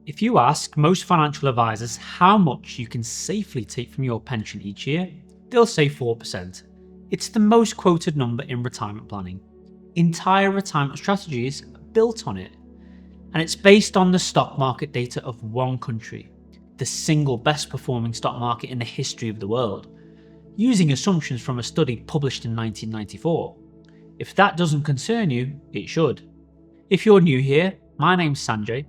If you ask most financial advisors how much you can safely take from your pension each year, they'll say 4%. It's the most quoted number in retirement planning. Entire retirement strategies are built on it, and it's based on the stock market data of one country, the single best performing stock market in the history of the world, using assumptions from a study published in 1994. If that doesn't concern you, it should. If you're new here, my name's Sanjay.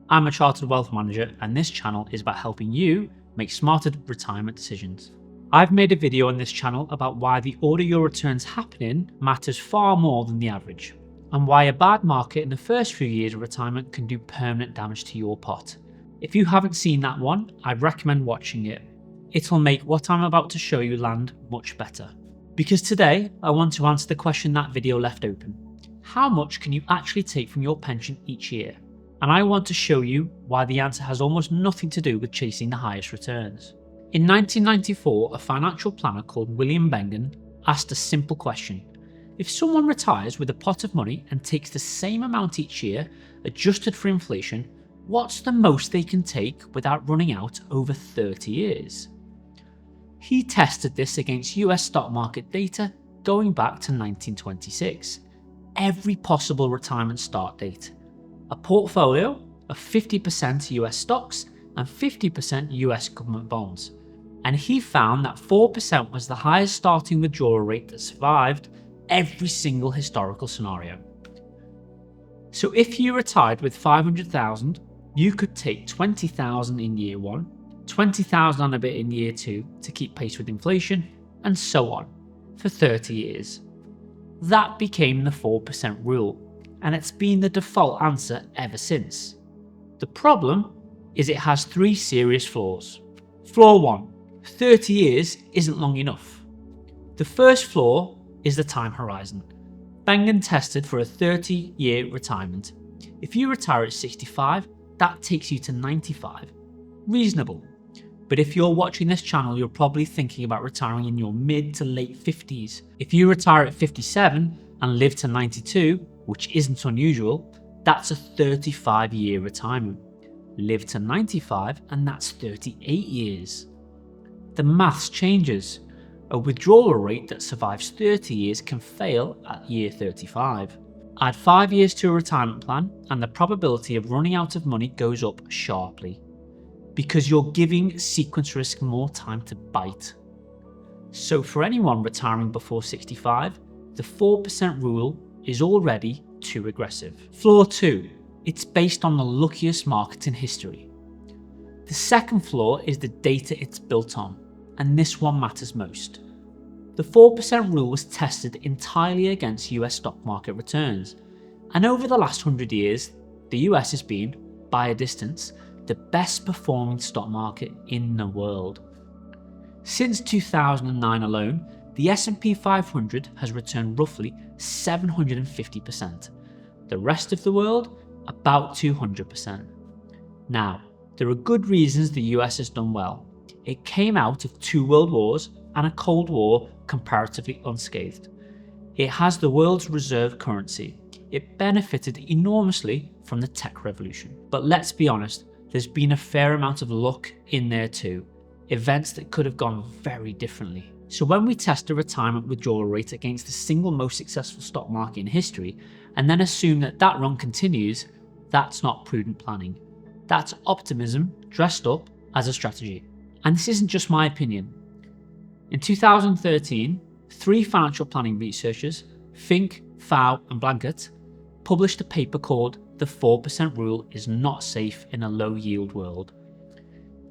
I'm a chartered wealth manager, and this channel is about helping you make smarter retirement decisions. I've made a video on this channel about why the order your returns happen in matters far more than the average, and why a bad market in the first few years of retirement can do permanent damage to your pot. If you haven't seen that one, I recommend watching it. It'll make what I'm about to show you land much better. Because today, I want to answer the question that video left open. How much can you actually take from your pension each year? And I want to show you why the answer has almost nothing to do with chasing the highest returns. In 1994, a financial planner called William Bengen asked a simple question. If someone retires with a pot of money and takes the same amount each year, adjusted for inflation, what's the most they can take without running out over 30 years? He tested this against US stock market data going back to 1926. Every possible retirement start date. A portfolio of 50% US stocks and 50% US government bonds. And he found that 4% was the highest starting withdrawal rate that survived every single historical scenario. So if you retired with 500,000, you could take 20,000 in year 1, 20,000 and a bit in year 2 to keep pace with inflation, and so on, for 30 years. That became the 4% rule, and it's been the default answer ever since. The problem is it has 3 serious flaws. Flaw 1. 30 years isn't long enough. The first flaw is the time horizon. Bengen tested for a 30-year retirement. If you retire at 65, that takes you to 95. Reasonable. But if you're watching this channel, you're probably thinking about retiring in your mid to late 50s. If you retire at 57 and live to 92, which isn't unusual, that's a 35-year retirement. Live to 95 and that's 38 years. The maths changes. A withdrawal rate that survives 30 years can fail at year 35. Add 5 years to a retirement plan and the probability of running out of money goes up sharply, because you're giving sequence risk more time to bite. So for anyone retiring before 65, the 4% rule is already too aggressive. Flaw 2. It's based on the luckiest market in history. The second flaw is the data it's built on, and this one matters most. The 4% rule was tested entirely against US stock market returns, and over the last 100 years, the US has been, by a distance, the best performing stock market in the world. Since 2009 alone, the S&P 500 has returned roughly 750%. The rest of the world, about 200%. Now, there are good reasons the US has done well. It came out of 2 world wars and a Cold War comparatively unscathed. It has the world's reserve currency. It benefited enormously from the tech revolution. But let's be honest, there's been a fair amount of luck in there too. Events that could have gone very differently. So when we test a retirement withdrawal rate against the single most successful stock market in history, and then assume that that run continues, that's not prudent planning. That's optimism dressed up as a strategy. And this isn't just my opinion. In 2013, 3 financial planning researchers, Fink, Flaw and Blanket, published a paper called "The 4% Rule is Not Safe in a Low Yield World."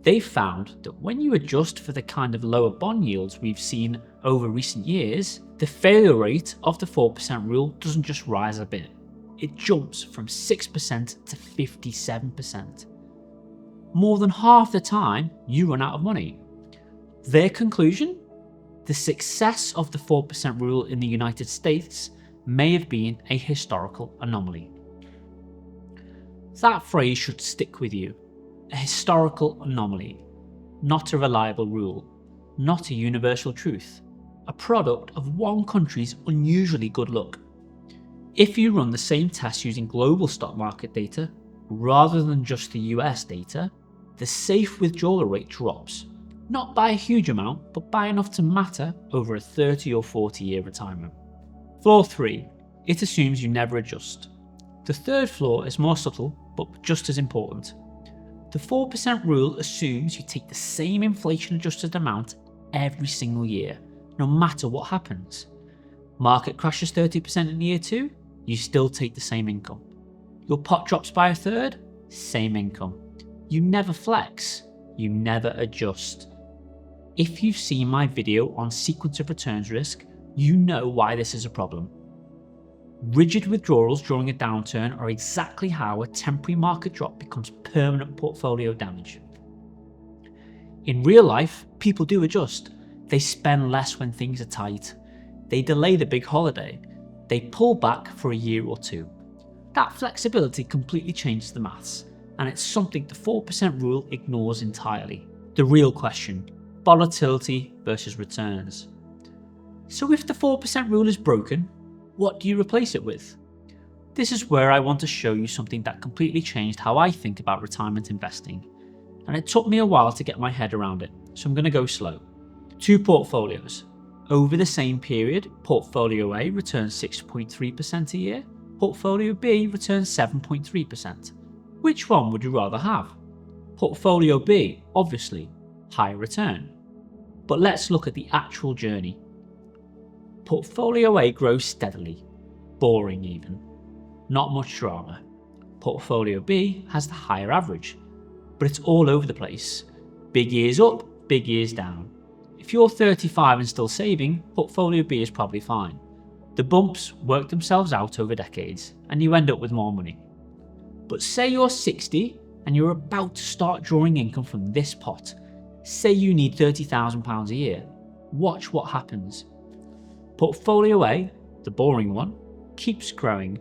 They found that when you adjust for the kind of lower bond yields we've seen over recent years, the failure rate of the 4% rule doesn't just rise a bit, it jumps from 6% to 57%. More than half the time, you run out of money. Their conclusion? The success of the 4% rule in the United States may have been a historical anomaly. That phrase should stick with you. A historical anomaly, not a reliable rule, not a universal truth, a product of one country's unusually good luck. If you run the same test using global stock market data, Rather than just the US data, the safe withdrawal rate drops, not by a huge amount, but by enough to matter over a 30 or 40 year retirement. Flaw 3. It assumes you never adjust. The third flaw is more subtle, but just as important. The 4% rule assumes you take the same inflation adjusted amount every single year, no matter what happens. Market crashes 30% in year 2, you still take the same income. Your pot drops by a third, same income. You never flex, you never adjust. If you've seen my video on sequence of returns risk, you know why this is a problem. Rigid withdrawals during a downturn are exactly how a temporary market drop becomes permanent portfolio damage. In real life, people do adjust. They spend less when things are tight. They delay the big holiday. They pull back for a year or two. That flexibility completely changes the maths, and it's something the 4% rule ignores entirely. The real question: volatility versus returns. So if the 4% rule is broken, what do you replace it with? This is where I want to show you something that completely changed how I think about retirement investing, and it took me a while to get my head around it, so I'm going to go slow. 2 portfolios. Over the same period, Portfolio A returns 6.3% a year, Portfolio B returns 7.3%. Which one would you rather have? Portfolio B, obviously, higher return. But let's look at the actual journey. Portfolio A grows steadily, boring even. Not much drama. Portfolio B has the higher average, but it's all over the place. Big years up, big years down. If you're 35 and still saving, Portfolio B is probably fine. The bumps work themselves out over decades, and you end up with more money. But say you're 60 and you're about to start drawing income from this pot. Say you need £30,000 a year. Watch what happens. Portfolio A, the boring one, keeps growing.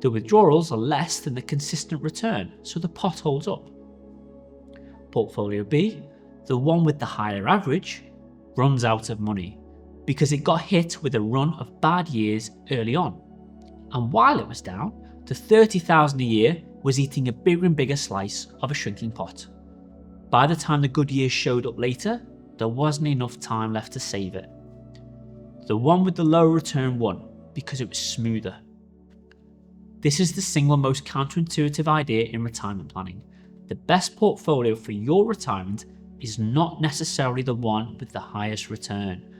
The withdrawals are less than the consistent return, so the pot holds up. Portfolio B, the one with the higher average, runs out of money because it got hit with a run of bad years early on. And while it was down, the £30,000 a year was eating a bigger and bigger slice of a shrinking pot. By the time the good years showed up later, there wasn't enough time left to save it. The one with the lower return won because it was smoother. This is the single most counterintuitive idea in retirement planning. The best portfolio for your retirement is not necessarily the one with the highest return.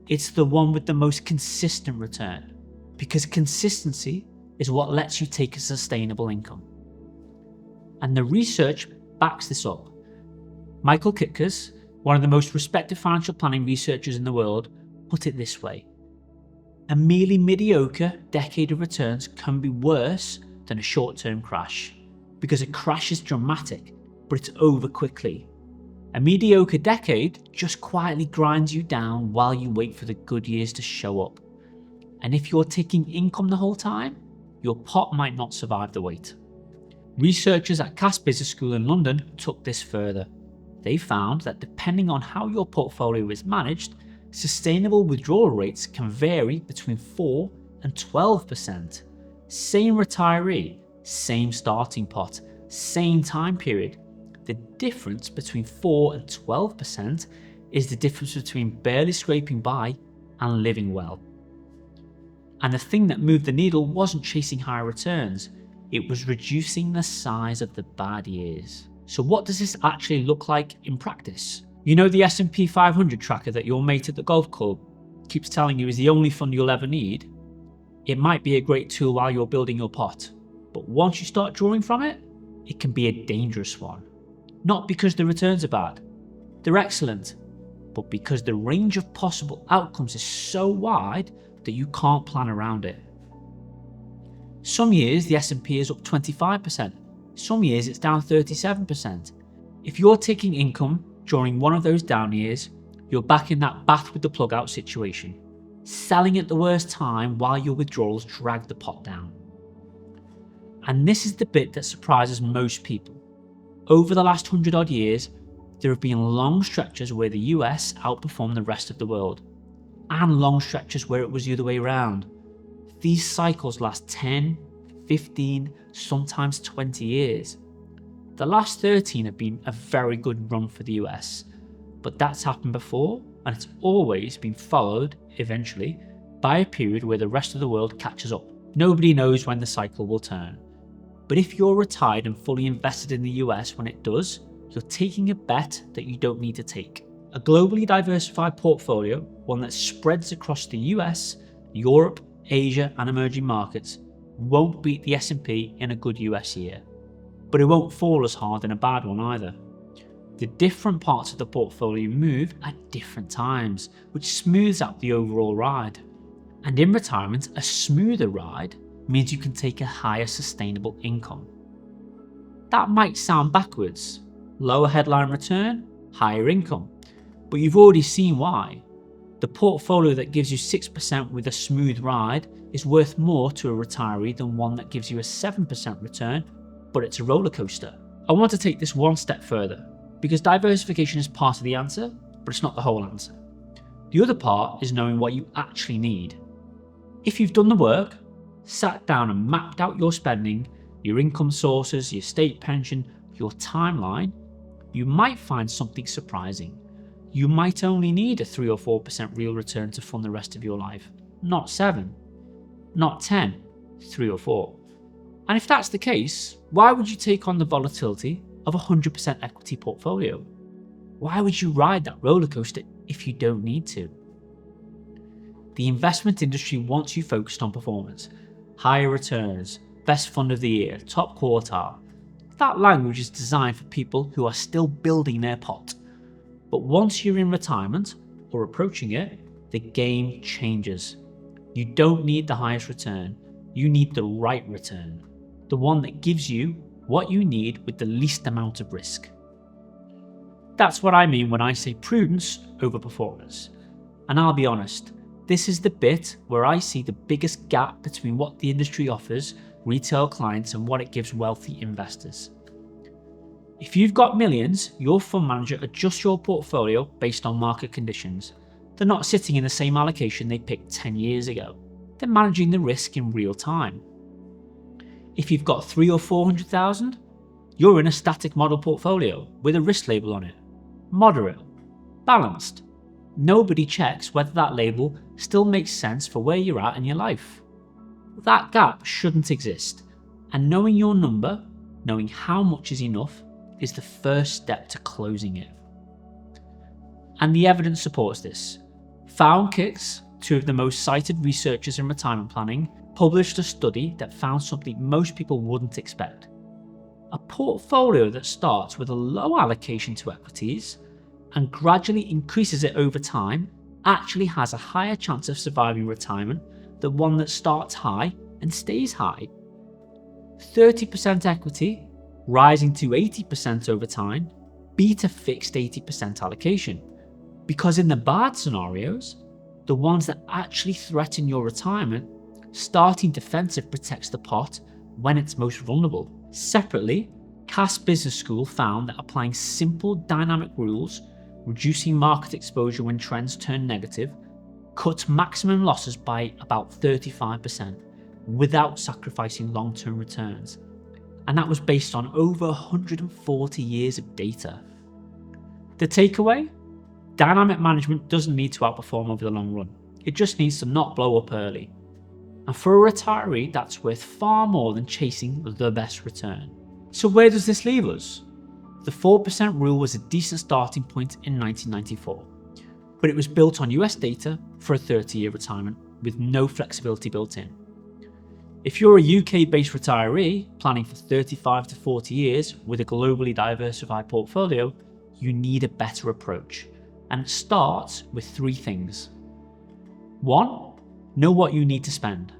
It's the one with the most consistent return, because consistency is what lets you take a sustainable income. And the research backs this up. Michael Kitkers, one of the most respected financial planning researchers in the world, put it this way: a merely mediocre decade of returns can be worse than a short-term crash, because a crash is dramatic, but it's over quickly. A mediocre decade just quietly grinds you down while you wait for the good years to show up. And if you're taking income the whole time, your pot might not survive the wait. Researchers at Cass Business School in London took this further. They found that depending on how your portfolio is managed, sustainable withdrawal rates can vary between 4 and 12%. Same retiree, same starting pot, same time period. The difference between 4 and 12% is the difference between barely scraping by and living well. And the thing that moved the needle wasn't chasing higher returns, it was reducing the size of the bad years. So what does this actually look like in practice? You know the S&P 500 tracker that your mate at the golf club keeps telling you is the only fund you'll ever need? It might be a great tool while you're building your pot, but once you start drawing from it, it can be a dangerous one. Not because the returns are bad, they're excellent, but because the range of possible outcomes is so wide that you can't plan around it. Some years the S&P is up 25%, some years it's down 37%. If you're taking income during one of those down years, you're back in that bath with the plug out situation, selling at the worst time while your withdrawals drag the pot down. And this is the bit that surprises most people. Over the last 100 odd years, there have been long stretches where the US outperformed the rest of the world, and long stretches where it was the other way around. These cycles last 10, 15, sometimes 20 years. The last 13 have been a very good run for the US, but that's happened before, and it's always been followed, eventually, by a period where the rest of the world catches up. Nobody knows when the cycle will turn. But if you're retired and fully invested in the US when it does, you're taking a bet that you don't need to take. A globally diversified portfolio, one that spreads across the US, Europe, Asia and emerging markets, won't beat the S&P in a good US year. But it won't fall as hard in a bad one either. The different parts of the portfolio move at different times, which smooths out the overall ride. And in retirement, a smoother ride means you can take a higher sustainable income. That might sound backwards. Lower headline return, higher income. But you've already seen why. The portfolio that gives you 6% with a smooth ride is worth more to a retiree than one that gives you a 7% return, but it's a roller coaster. I want to take this one step further, because diversification is part of the answer, but it's not the whole answer. The other part is knowing what you actually need. If you've done the work, sat down and mapped out your spending, your income sources, your state pension, your timeline, you might find something surprising. You might only need a 3 or 4% real return to fund the rest of your life, not 7, not 10, 3 or 4. And if that's the case, why would you take on the volatility of a 100% equity portfolio? Why would you ride that roller coaster if you don't need to? The investment industry wants you focused on performance, higher returns, best fund of the year, top quartile. That language is designed for people who are still building their pot. But once you're in retirement or approaching it, the game changes. You don't need the highest return, you need the right return. The one that gives you what you need with the least amount of risk. That's what I mean when I say prudence over performance. And I'll be honest, this is the bit where I see the biggest gap between what the industry offers retail clients and what it gives wealthy investors. If you've got millions, your fund manager adjusts your portfolio based on market conditions. They're not sitting in the same allocation they picked 10 years ago. They're managing the risk in real time. If you've got 300,000 or 400,000, you're in a static model portfolio with a risk label on it. Moderate, balanced. Nobody checks whether that label still makes sense for where you're at in your life. That gap shouldn't exist, and knowing your number, knowing how much is enough, is the first step to closing it. And the evidence supports this. Flaw and Kicks, two of the most cited researchers in retirement planning, published a study that found something most people wouldn't expect. A portfolio that starts with a low allocation to equities and gradually increases it over time actually has a higher chance of surviving retirement than one that starts high and stays high. 30% equity, rising to 80% over time, beat a fixed 80% allocation. Because in the bad scenarios, the ones that actually threaten your retirement, starting defensive protects the pot when it's most vulnerable. Separately, Cass Business School found that applying simple dynamic rules, reducing market exposure when trends turn negative, cuts maximum losses by about 35% without sacrificing long-term returns. And that was based on over 140 years of data. The takeaway? Dynamic management doesn't need to outperform over the long run. It just needs to not blow up early. And for a retiree, that's worth far more than chasing the best return. So where does this leave us? The 4% rule was a decent starting point in 1994, but it was built on US data for a 30-year retirement with no flexibility built in. If you're a UK-based retiree planning for 35 to 40 years with a globally diversified portfolio, you need a better approach. And it starts with 3 things. 1, know what you need to spend.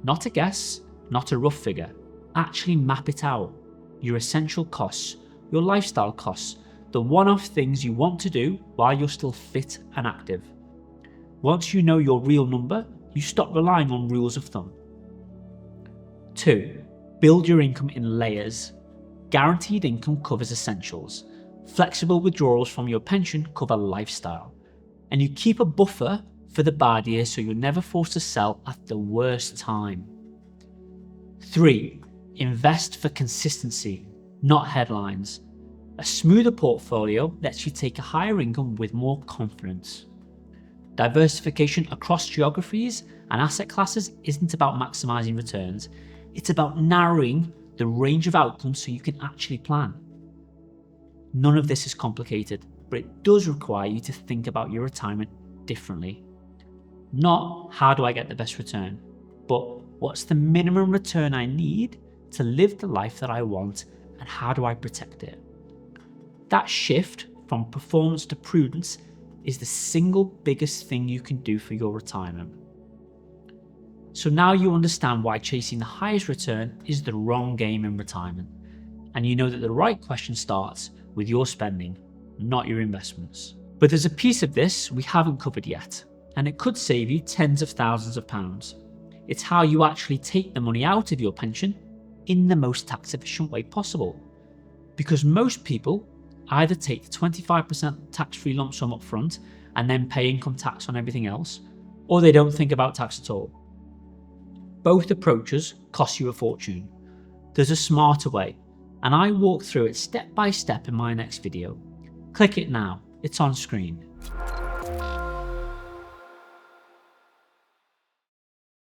Not a guess, not a rough figure. Actually map it out. Your essential costs, your lifestyle costs, the one-off things you want to do while you're still fit and active. Once you know your real number, you stop relying on rules of thumb. 2, build your income in layers. Guaranteed income covers essentials. Flexible withdrawals from your pension cover lifestyle. And you keep a buffer for the bad years so you're never forced to sell at the worst time. 3, invest for consistency. not headlines. A smoother portfolio lets you take a higher income with more confidence. Diversification across geographies and asset classes isn't about maximising returns, it's about narrowing the range of outcomes so you can actually plan. None of this is complicated, but it does require you to think about your retirement differently. Not how do I get the best return, but what's the minimum return I need to live the life that I want, and how do I protect it? That shift from performance to prudence is the single biggest thing you can do for your retirement. So now you understand why chasing the highest return is the wrong game in retirement, and you know that the right question starts with your spending, not your investments. But there's a piece of this we haven't covered yet, and it could save you tens of thousands of pounds. It's how you actually take the money out of your pension in the most tax efficient way possible. Because most people either take the 25% tax-free lump sum up front and then pay income tax on everything else, or they don't think about tax at all. Both approaches cost you a fortune. There's a smarter way, and I walk through it step by step in my next video. Click it now, it's on screen.